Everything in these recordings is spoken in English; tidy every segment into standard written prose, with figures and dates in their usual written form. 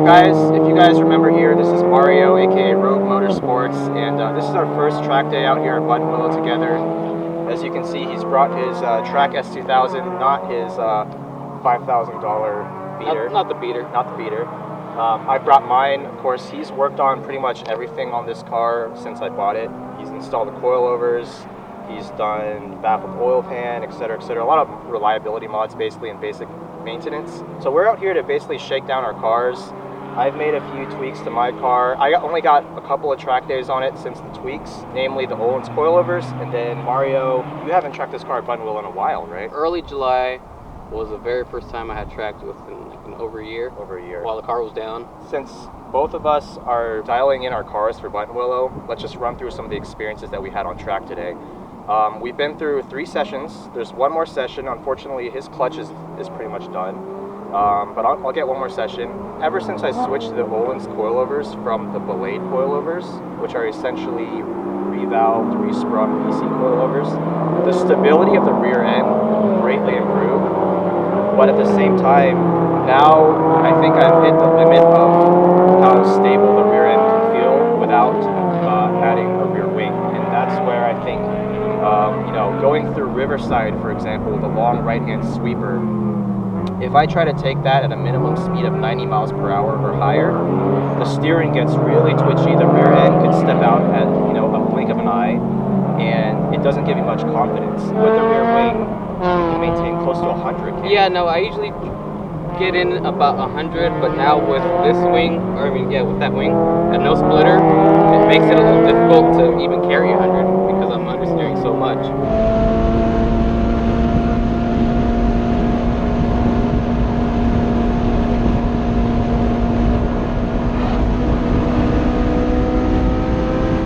Guys, if you guys remember here, this is Mario, aka Rogue Motorsports, and this is our first track day out here at Buttonwillow together. As you can see, he's brought his track S2000, not his $5,000 beater. Not the beater. Not the beater. I brought mine. Of course, he's worked on pretty much everything on this car since I bought it. He's installed the coilovers, he's done baffled oil pan, etc., etc. A lot of reliability mods, basically, and basic maintenance. So we're out here to basically shake down our cars. I've made a few tweaks to my car. I only got a couple of track days on it since the tweaks, namely the Ohlins coilovers, and then Mario, you haven't tracked this car at Buttonwillow in a while, right? Early July was the very first time I had tracked within like over a year. Over a year. While the car was down. Since both of us are dialing in our cars for Buttonwillow, let's just run through some of the experiences that we had on track today. We've been through 3 sessions. There's one more session. Unfortunately, his clutch is pretty much done. But I'll get one more session. Ever since I switched to the Ohlins coilovers from the Ballade coilovers, which are essentially revalved, resprung PC coilovers, the stability of the rear end greatly improved. But at the same time, now I think I've hit the limit of how stable the rear end can feel without adding a rear wing. And that's where I think, going through Riverside, for example, with a long right-hand sweeper, if I try to take that at a minimum speed of 90 miles per hour or higher, the steering gets really twitchy. The rear end could step out at a blink of an eye, and it doesn't give you much confidence. With the rear wing, you can maintain close to 100. Yeah, no, I usually get in about 100, but now with this wing, with that wing, the no splitter, it makes it a little difficult to even carry 100 because I'm understeering so much.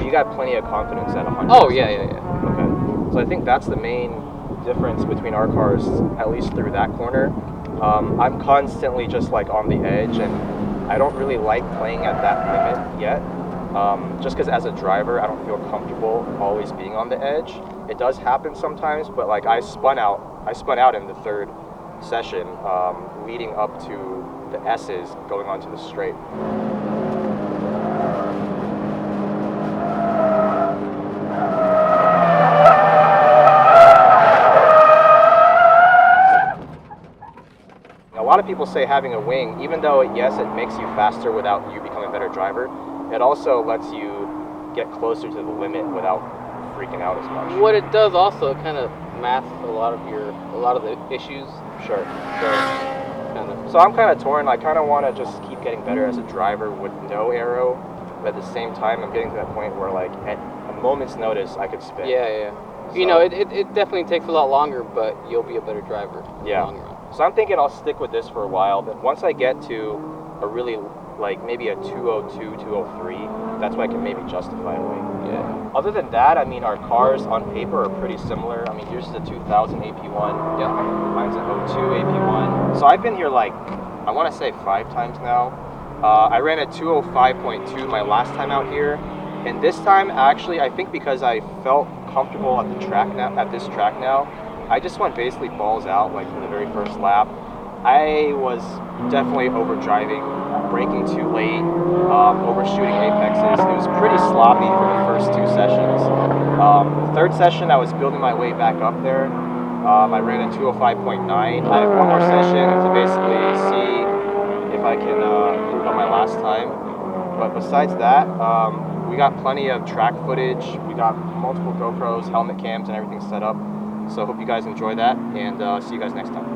You got plenty of confidence at 100. Oh, yeah. Okay. So I think that's the main difference between our cars, at least through that corner. I'm constantly just like on the edge, and I don't really like playing at that limit yet. Just because as a driver, I don't feel comfortable always being on the edge. It does happen sometimes, but like I spun out in the 3rd session, leading up to the S's going onto the straight. A lot of people say having a wing, even though yes, it makes you faster without you becoming a better driver, it also lets you get closer to the limit without freaking out as much. What it does also, it kind of masks a lot of the issues. Sure. So I'm kind of torn. I kind of want to just keep getting better as a driver with no aero, but at the same time, I'm getting to that point where like at a moment's notice, I could spin. Yeah. So, it definitely takes a lot longer, but you'll be a better driver in the long run. So I'm thinking I'll stick with this for a while, but once I get to a really, like maybe a 202, 203, that's when I can maybe justify a wing. Yeah. Other than that, I mean, our cars on paper are pretty similar. I mean, yours is a 2000 AP1. Yeah. Mine's an 02 AP1. So I've been here like, I want to say 5 times now. I ran a 205.2 my last time out here. And this time, actually, I think because I felt comfortable at this track now, I just went basically balls out, like for the very first lap. I was definitely overdriving, braking too late, overshooting apexes. It was pretty sloppy for the first 2 sessions. The 3rd session, I was building my way back up there. I ran a 205.9. I have one more session to basically see if I can improve on my last time. But besides that, we got plenty of track footage. We got multiple GoPros, helmet cams, and everything set up. So I hope you guys enjoy that, and see you guys next time.